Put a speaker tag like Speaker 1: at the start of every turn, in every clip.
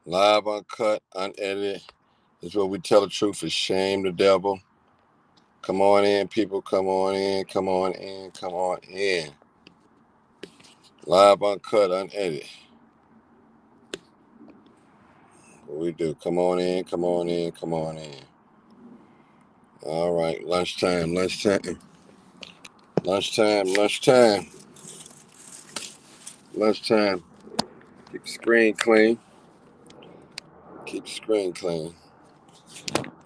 Speaker 1: Live, uncut, unedited. This is where we tell the truth and shame the devil. Come on in, people. Come on in. Come on in. Come on in. Live, uncut, unedited. What we do? Come on in. Come on in. Come on in. All right. Lunchtime. Lunchtime. Lunchtime. Lunchtime. Lunchtime. Keep the screen clean. Keep the screen clean.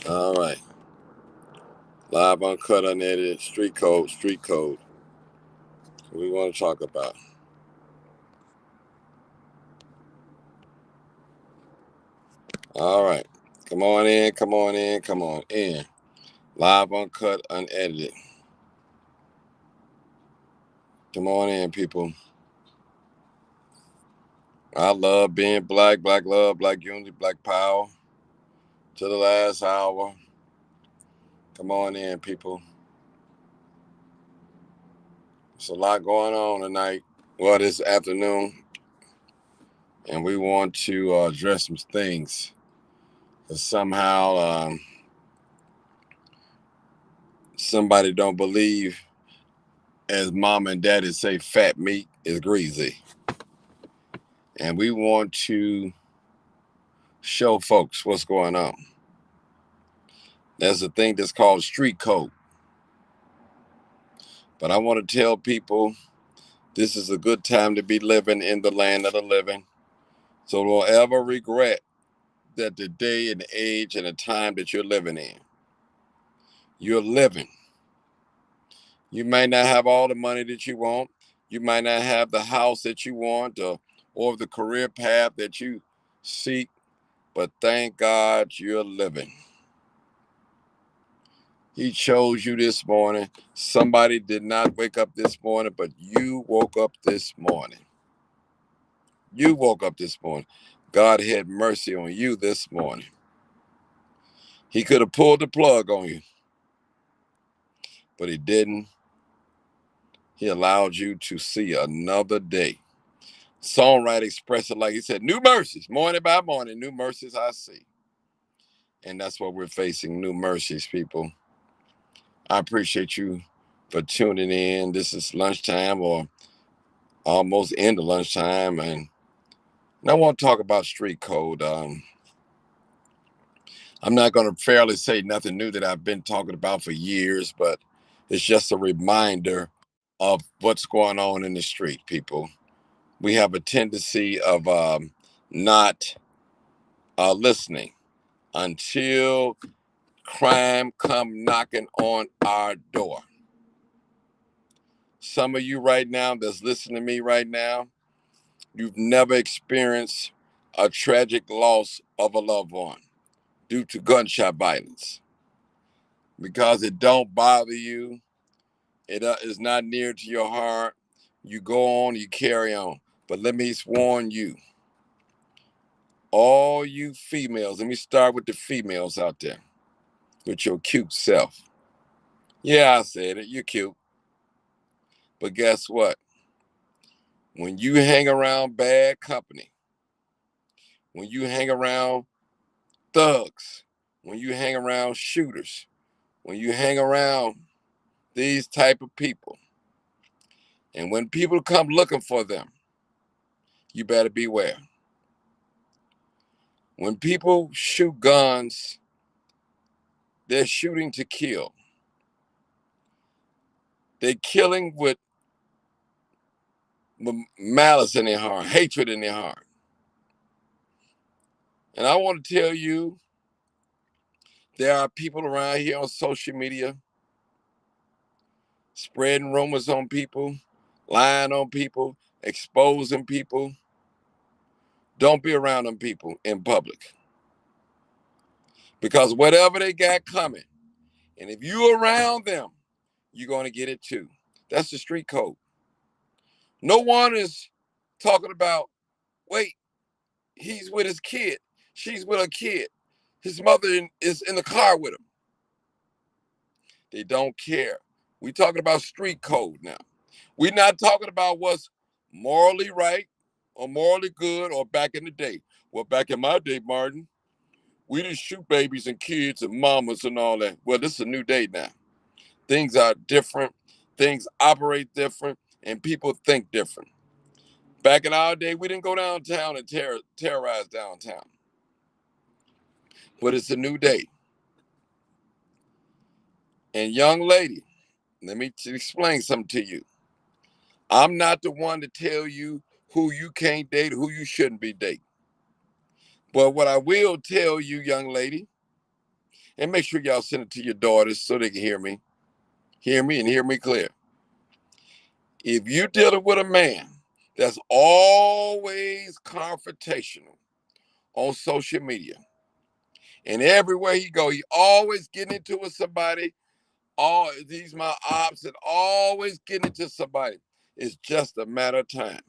Speaker 1: All right. Live, uncut, unedited. Street code. Street code. What we want to talk about. All right. Come on in. Come on in. Come on in. Live, uncut, unedited. Come on in, people. I love being black, black love, black unity, black power. To the last hour. Come on in, people. There's a lot going on tonight. Well, this afternoon. And we want to address some things. Because somehow somebody don't believe, as mom and daddy say, fat meat is greasy. And we want to show folks what's going on. There's a thing that's called street code. But I want to tell people this is a good time to be living in the land of the living. So don't ever regret that the day and the age and the time that you're living in. You're living. You might not have all the money that you want. You might not have the house that you want or the career path that you seek. But thank God you're living. He chose you this morning. Somebody did not wake up this morning, but you woke up this morning. You woke up this morning. God had mercy on you this morning. He could have pulled the plug on you, but he didn't. He allowed you to see another day. Songwriter expressed it like he said, new mercies, morning by morning, new mercies I see. And that's what we're facing, new mercies, people. I appreciate you for tuning in. This is lunchtime or almost end of lunchtime. And I want to talk about street code. I'm not going to fairly say nothing new that I've been talking about for years, but it's just a reminder of what's going on in the street, people. We have a tendency of not listening until crime come knocking on our door. Some of you right now that's listening to me right now, you've never experienced a tragic loss of a loved one due to gunshot violence because it don't bother you. It is not near to your heart. You go on, you carry on. But let me warn you, all you females, let me start with the females out there with your cute self. Yeah, I said it, you're cute. But guess what? When you hang around bad company, when you hang around thugs, when you hang around shooters, when you hang around these type of people, and when people come looking for them, you better beware. When people shoot guns, they're shooting to kill. They're killing with malice in their heart, hatred in their heart. And I want to tell you, there are people around here on social media spreading rumors on people, lying on people, exposing people. Don't be around them people in public. Because whatever they got coming, and if you're around them, you're going to get it too. That's the street code. No one is talking about, wait, he's with his kid. She's with her kid. His mother is in the car with him. They don't care. We're talking about street code now. We're not talking about what's morally right or morally good or back in the day. Well, back in my day, Martin, we didn't shoot babies and kids and mamas and all that. Well, this is a new day now. Things are different. Things operate different, and people think different. Back in our day, we didn't go downtown and terrorize downtown. But it's a new day. And young lady, let me explain something to you. I'm not the one to tell you who you can't date, who you shouldn't be dating. But what I will tell you, young lady, and make sure y'all send it to your daughters so they can hear me and hear me clear. If you're dealing with a man that's always confrontational on social media, and everywhere he go, he always getting into with somebody. All these my ops and always getting into somebody. It's just a matter of time.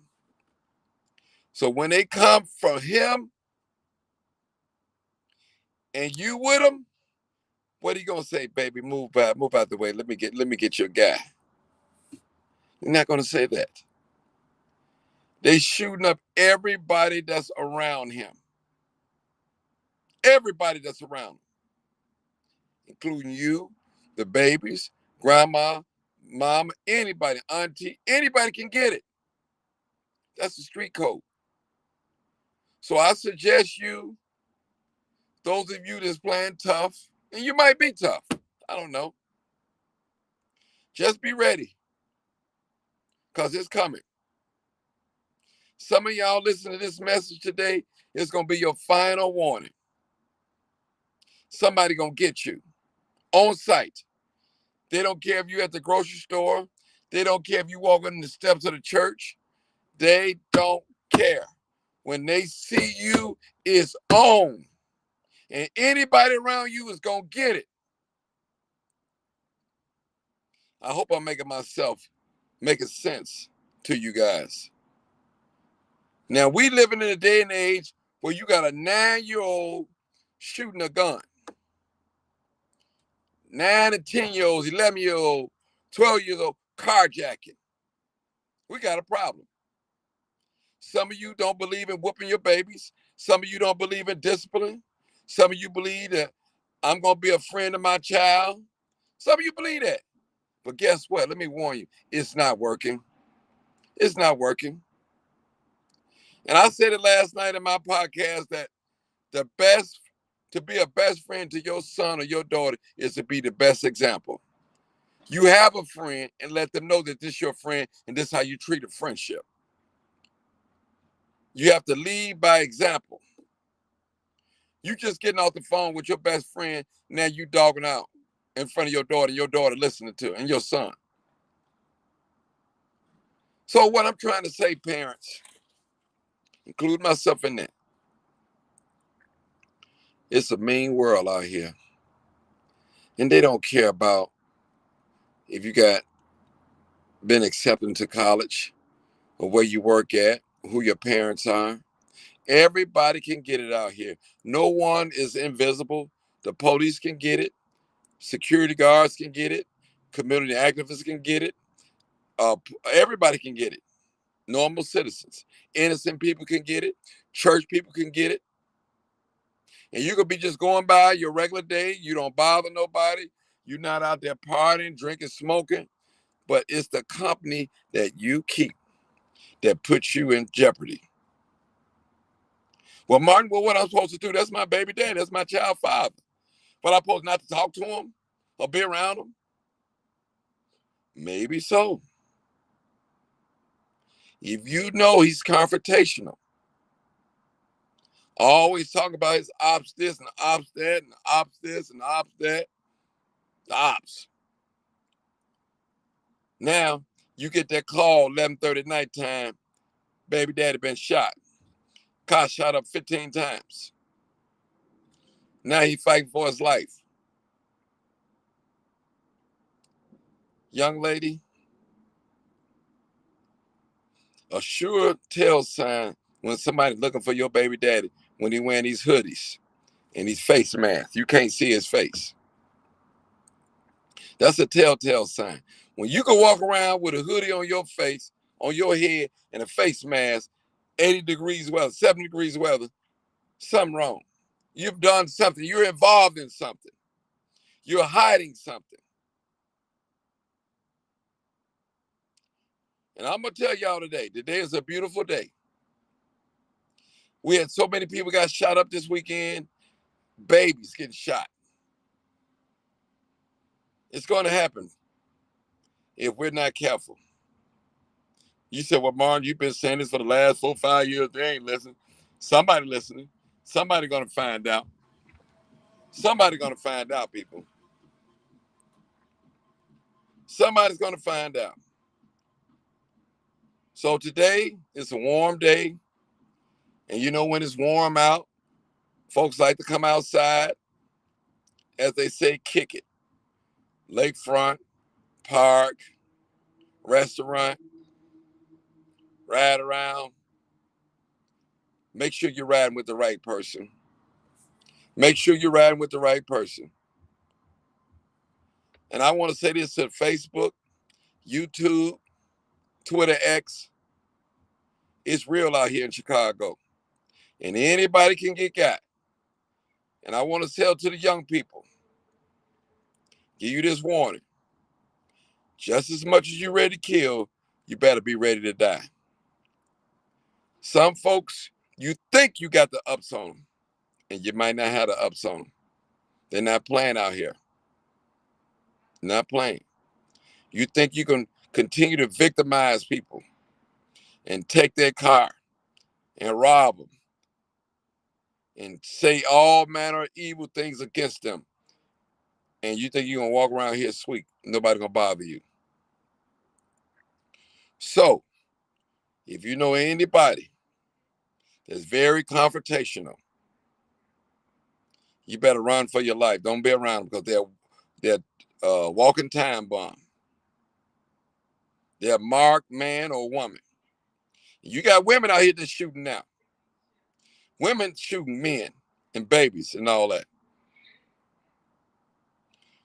Speaker 1: So when they come from him and you with him, what are you gonna say, baby? Move out the way. Let me get your guy. You're not gonna say that. They shooting up everybody that's around him. Everybody that's around him, including you, the babies, grandma, mama, anybody, auntie, anybody can get it. That's the street code. So I suggest you, those of you that's playing tough, and you might be tough, I don't know, just be ready, because it's coming. Some of y'all listen to this message today, it's going to be your final warning. Somebody going to get you on site. They don't care if you're at the grocery store. They don't care if you walk on the steps of the church. They don't care. When they see you, it's on. And anybody around you is going to get it. I hope I'm making sense to you guys. Now, we living in a day and age where you got a 9-year-old shooting a gun. 9 and 10-year-olds, 11-year-old, 12-year-old carjacking. We got a problem. Some of you don't believe in whooping your babies. Some of you don't believe in discipline. Some of you believe that I'm going to be a friend of my child. Some of you believe that. But guess what? Let me warn you. It's not working. It's not working. And I said it last night in my podcast that to be a best friend to your son or your daughter is to be the best example. You have a friend and let them know that this is your friend and this is how you treat a friendship. You have to lead by example. You just getting off the phone with your best friend, now you dogging out in front of your daughter listening to it, and your son. So what I'm trying to say, parents, include myself in that, it's a mean world out here. And they don't care about if you got been accepted into college or where you work at, who your parents are. Everybody can get it out here. No one is invisible. The police can get it. Security guards can get it. Community activists can get it. Everybody can get it. Normal citizens. Innocent people can get it. Church people can get it. And you could be just going by your regular day. You don't bother nobody. You're not out there partying, drinking, smoking. But it's the company that you keep that puts you in jeopardy. Well, Martin, well, what I'm supposed to do? That's my baby daddy. That's my child father. But I'm supposed not to talk to him or be around him? Maybe so. If you know he's confrontational, always talk about his ops this and ops that and ops this and ops that, the ops. Now, you get that call 11:30 nighttime, baby daddy been shot. Car shot up 15 times. Now he fighting for his life. Young lady, a sure tell sign when somebody's looking for your baby daddy when he wearing these hoodies and these face masks. You can't see his face. That's a telltale sign. When you can walk around with a hoodie on your face, on your head, and a face mask, 80 degrees weather, 70 degrees weather, Something wrong. You've done something. You're involved in something. You're hiding something. And I'm going to tell y'all today is a beautiful day. We had so many people got shot up this weekend. Babies getting shot. It's going to happen if we're not careful. You said, well, Martin, you've been saying this for the last 4 or 5 years. They ain't listening. Somebody listening. Somebody going to find out. Somebody going to find out, people. Somebody's going to find out. So today is a warm day. And you know when it's warm out, folks like to come outside, as they say, kick it. Lakefront, park, restaurant, ride around. Make sure you're riding with the right person. Make sure you're riding with the right person. And I want to say this to Facebook, YouTube, Twitter X. It's real out here in Chicago. And anybody can get got. And I want to tell to the young people, give you this warning. Just as much as you're ready to kill, you better be ready to die. Some folks, you think you got the ups on them, and you might not have the ups on them. They're not playing out here. Not playing. You think you can continue to victimize people and take their car and rob them and say all manner of evil things against them. And you think you're going to walk around here sweet. Nobody going to bother you. So, if you know anybody that's very confrontational, you better run for your life. Don't be around them because they're walking time bomb. They're marked man or woman. You got women out here that's shooting now. Women shooting men and babies and all that.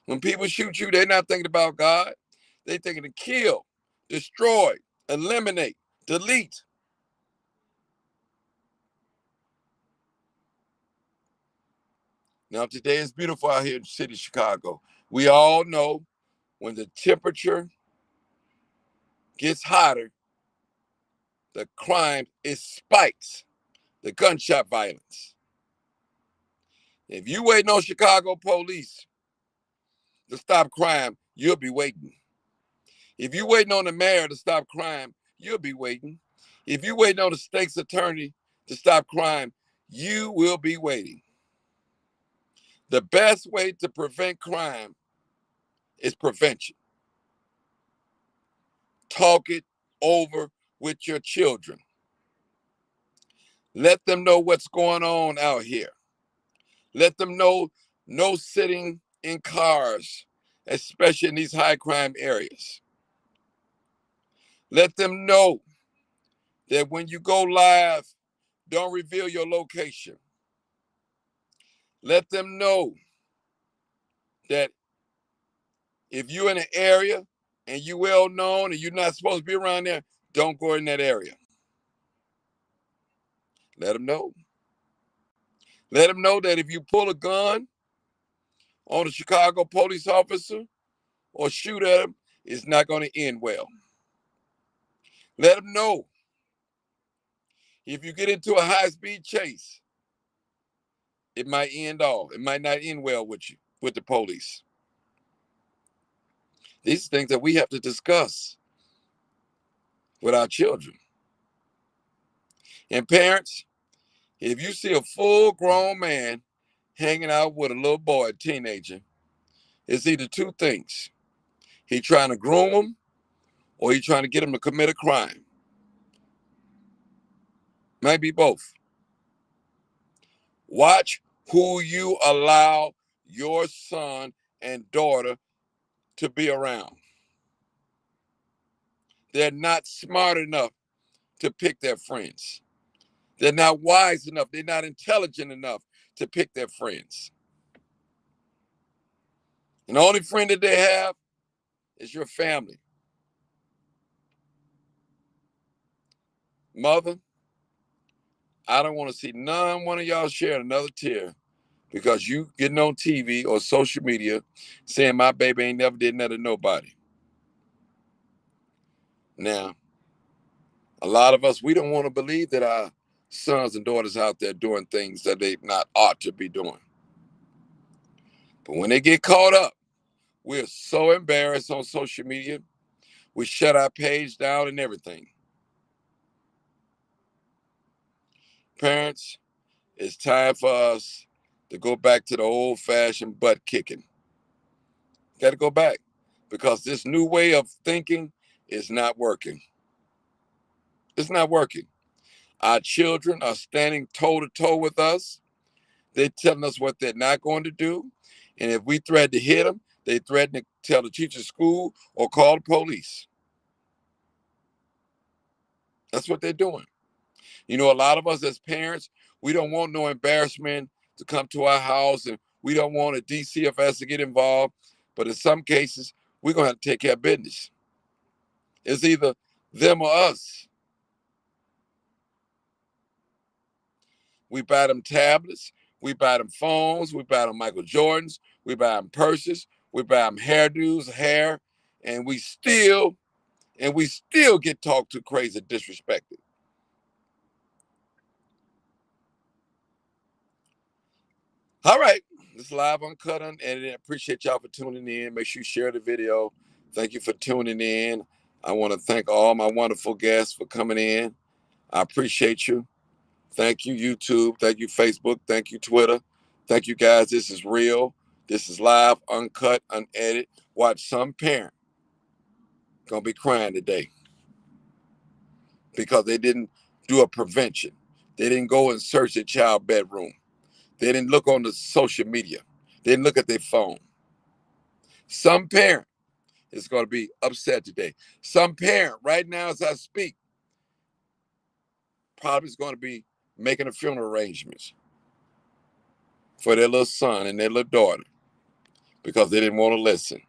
Speaker 1: When people shoot you, they're not thinking about God. They're thinking to kill, destroy, eliminate, delete. Now, today is beautiful out here in the city of Chicago. We all know when the temperature gets hotter, the crime is spikes, the gunshot violence. If you waiting on Chicago police to stop crime, you'll be waiting. If you waiting on the mayor to stop crime, you'll be waiting. If you waiting on the state's attorney to stop crime, you will be waiting. The best way to prevent crime is prevention. Talk it over with your children. Let them know what's going on out here. Let them know no sitting in cars, especially in these high crime areas. Let them know that when you go live, don't reveal your location. Let them know that if you're in an area and you well known and you're not supposed to be around there, don't go in that area. Let them know. Let them know that if you pull a gun on a Chicago police officer or shoot at him, it's not going to end well. Let them know if you get into a high-speed chase, it might end all. It might not end well with you, with the police. These are things that we have to discuss with our children. And parents, if you see a full-grown man hanging out with a little boy, a teenager, it's either two things. He trying to groom him or he trying to get him to commit a crime. Might be both. Watch who you allow your son and daughter to be around. They're not smart enough to pick their friends. They're not wise enough. They're not intelligent enough to pick their friends. And the only friend that they have is your family. Mother, I don't want to see none one of y'all sharing another tear because you getting on TV or social media saying my baby ain't never did nothing to nobody. Now, a lot of us, we don't want to believe that our sons and daughters out there doing things that they not ought to be doing. But when they get caught up, we're so embarrassed on social media. We shut our page down and everything. Parents, it's time for us to go back to the old-fashioned butt kicking. Got to go back because this new way of thinking is not working. It's not working. Our children are standing toe to toe with us. They're telling us what they're not going to do. And if we threaten to hit them, they threaten to tell the teacher school or call the police. That's what they're doing. You know, a lot of us as parents, we don't want no embarrassment to come to our house, and we don't want a DCFS to get involved. But in some cases, we're going to have to take care of business. It's either them or us. We buy them tablets, we buy them phones, we buy them Michael Jordans, we buy them purses, we buy them hairdos, hair, and we still get talked to crazy, disrespected. All right, this is live, uncut, unedited. I appreciate y'all for tuning in. Make sure you share the video. Thank you for tuning in. I want to thank all my wonderful guests for coming in. I appreciate you. Thank you, YouTube. Thank you, Facebook. Thank you, Twitter. Thank you, guys. This is real. This is live, uncut, unedited. Watch some parent gonna be crying today because they didn't do a prevention. They didn't go and search their child bedroom. They didn't look on the social media. They didn't look at their phone. Some parent is going to be upset today. Some parent right now as I speak probably is going to be making a funeral arrangements for their little son and their little daughter because they didn't want to listen.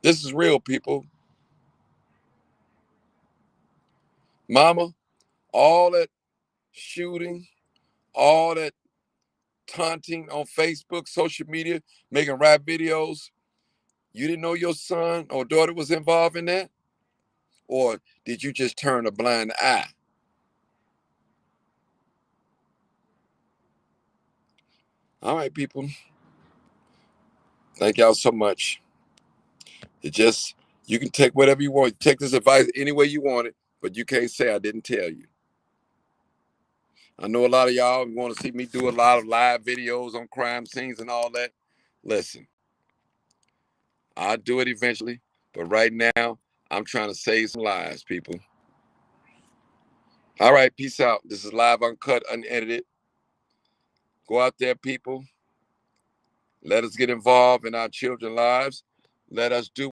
Speaker 1: This is real, people. Mama, all that shooting, all that taunting on Facebook, social media, making rap videos, you didn't know your son or daughter was involved in that? Or did you just turn a blind eye? All right, people. Thank y'all so much. You can take whatever you want. Take this advice any way you want it, but you can't say I didn't tell you. I know a lot of y'all want to see me do a lot of live videos on crime scenes and all that. Listen, I'll do it eventually, but right now, I'm trying to save some lives, people. All right, peace out. This is live, uncut, unedited. Go out there, people. Let us get involved in our children's lives. Let us do